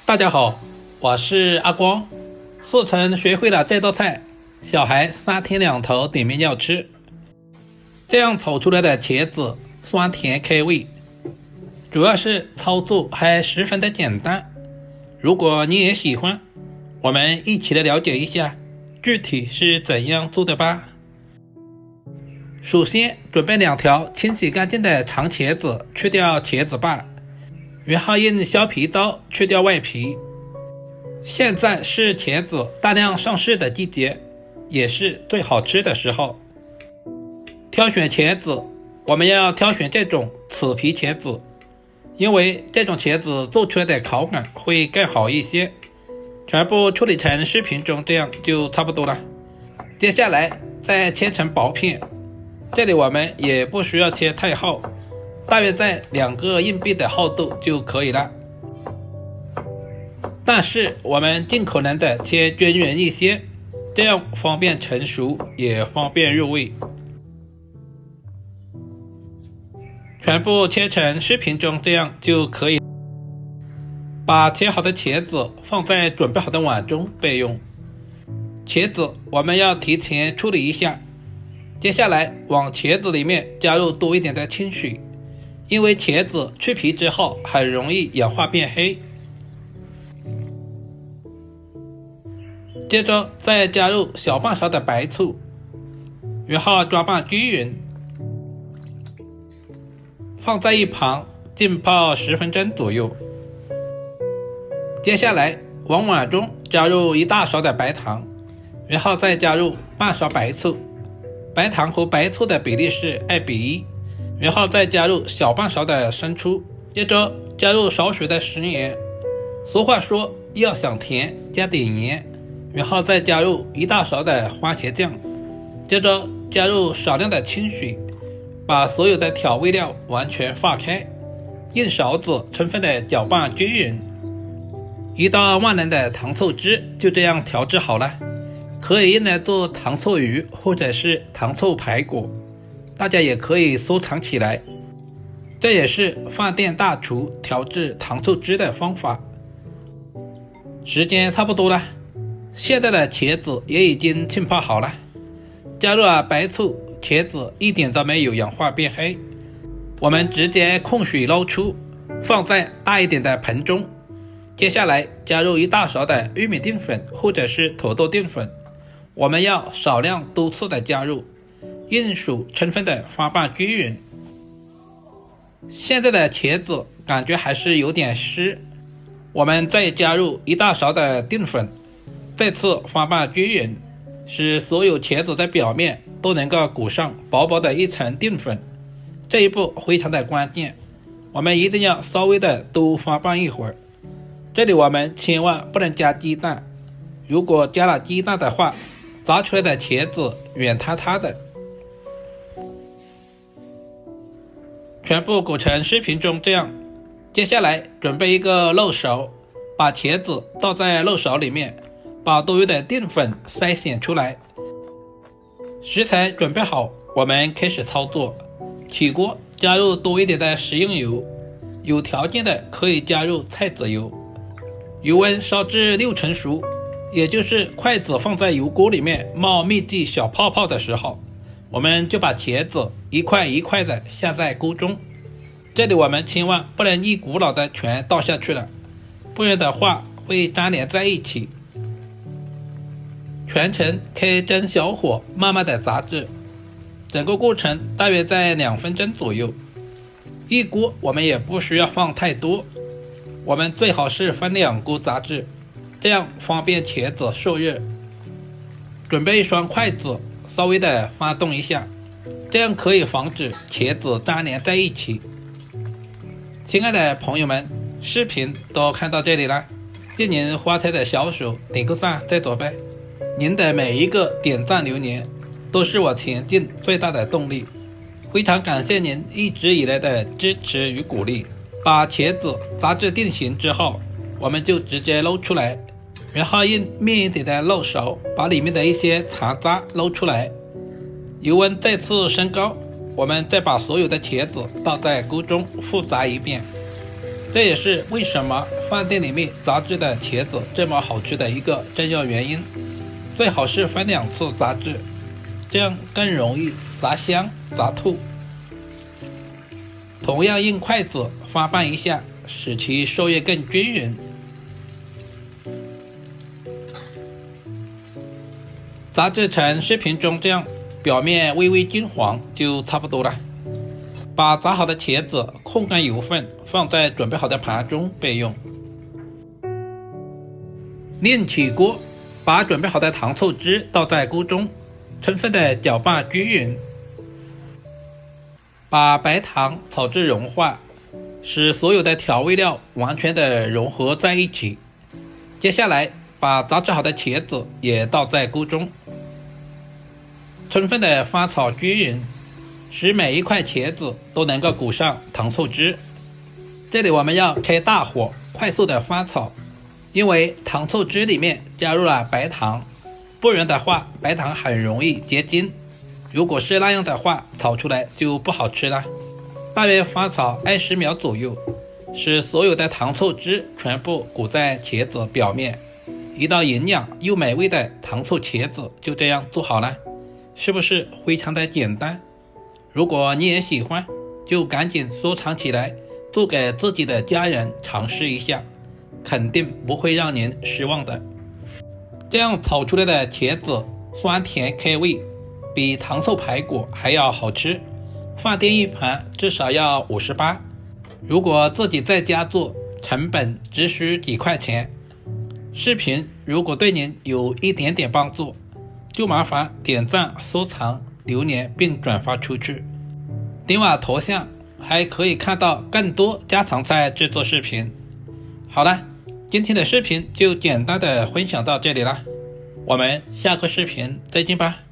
大家好，我是阿光。速成学会了这道菜，小孩3天2头点名要吃。这样炒出来的茄子酸甜开胃，主要是操作还十分的简单。如果你也喜欢，我们一起来了解一下具体是怎样做的吧。首先准备2条清洗干净的长茄子，去掉茄子瓣，然后用削皮刀去掉外皮。现在是茄子大量上市的季节，也是最好吃的时候。挑选茄子，我们要挑选这种紫皮茄子，因为这种茄子做出来的口感会更好一些。全部处理成视频中这样就差不多了。接下来再切成薄片，这里我们也不需要切太厚，大约在2个硬币的厚度就可以了。但是我们尽可能的切均匀一些，这样方便成熟也方便入味。全部切成视频中这样就可以。把切好的茄子放在准备好的碗中备用。茄子我们要提前处理一下，接下来往茄子里面加入多一点的清水，因为茄子去皮之后很容易氧化变黑。接着再加入小半勺的白醋，然后抓拌均匀，放在一旁浸泡10分钟左右。接下来往碗中加入1大勺的白糖，然后再加入半勺白醋，白糖和白醋的比例是2:1，然后再加入小半勺的生抽，接着加入少许的食盐。俗话说要想甜加点盐，然后再加入1大勺的番茄酱，接着加入少量的清水，把所有的调味料完全化开，用勺子充分的搅拌均匀。一道万能的糖醋汁就这样调制好了，可以用来做糖醋鱼或者是糖醋排骨，大家也可以收藏起来。这也是饭店大厨调制糖醋汁的方法。时间差不多了，现在的茄子也已经浸泡好了，加入了白醋，茄子一点都没有氧化变黑。我们直接控水捞出，放在大一点的盆中。接下来加入1大勺的玉米淀粉或者是土豆淀粉，我们要少量多次的加入，用手充分的翻拌均匀。现在的茄子感觉还是有点湿，我们再加入1大勺的淀粉，再次翻拌均匀，使所有茄子的表面都能够裹上薄薄的一层淀粉。这一步非常的关键，我们一定要稍微的多翻拌一会儿。这里我们千万不能加鸡蛋，如果加了鸡蛋的话，炸出来的茄子软塌塌的。全部裹成视频中这样。接下来准备一个漏勺，把茄子倒在漏勺里面，把多余的淀粉筛选出来。食材准备好，我们开始操作。起锅加入多一点的食用油，有条件的可以加入菜籽油。油温烧至6成熟，也就是筷子放在油锅里面冒密集小泡泡的时候，我们就把茄子一块一块的下在锅中。这里我们千万不能一股脑的全倒下去了，不然的话会粘连在一起。全程开中小火慢慢的炸制，整个过程大约在2分钟左右。一锅我们也不需要放太多，我们最好是分2锅炸制，这样方便茄子受热。准备一双筷子，稍微的翻动一下，这样可以防止茄子粘连在一起。亲爱的朋友们，视频都看到这里了，借您花菜的小手点个赞再走呗。您的每一个点赞留言都是我前进最大的动力，非常感谢您一直以来的支持与鼓励。把茄子炸至定型之后，我们就直接捞出来，然后用面一点的漏勺把里面的一些残渣捞出来。油温再次升高，我们再把所有的茄子倒在锅中复炸一遍。这也是为什么饭店里面炸制的茄子这么好吃的一个重要原因。最好是分2次炸制，这样更容易炸香炸透。同样用筷子翻拌一下，使其受热更均匀。炸制成视频中这样，表面微微金黄就差不多了。把炸好的茄子控干油分，放在准备好的盘中备用。另起锅，把准备好的糖醋汁倒在锅中，充分的搅拌均匀。把白糖炒至融化，使所有的调味料完全的融合在一起。接下来把炸制好的茄子也倒在锅中，充分的翻炒均匀，使每一块茄子都能够裹上糖醋汁。这里我们要开大火，快速的翻炒，因为糖醋汁里面加入了白糖，不然的话白糖很容易结晶，如果是那样的话，炒出来就不好吃了。大约翻炒20秒左右，使所有的糖醋汁全部裹在茄子表面，一道营养又美味的糖醋茄子就这样做好了。是不是非常的简单？如果你也喜欢，就赶紧收藏起来，做给自己的家人尝试一下，肯定不会让您失望的。这样炒出来的茄子酸甜开胃，比糖醋排骨还要好吃。饭店一盘至少要58，如果自己在家做，成本只需几块钱。视频如果对您有一点点帮助，就麻烦点赞、收藏、留言并转发出去。点我头像还可以看到更多家常菜制作视频。好了，今天的视频就简单的分享到这里了，我们下个视频再见吧。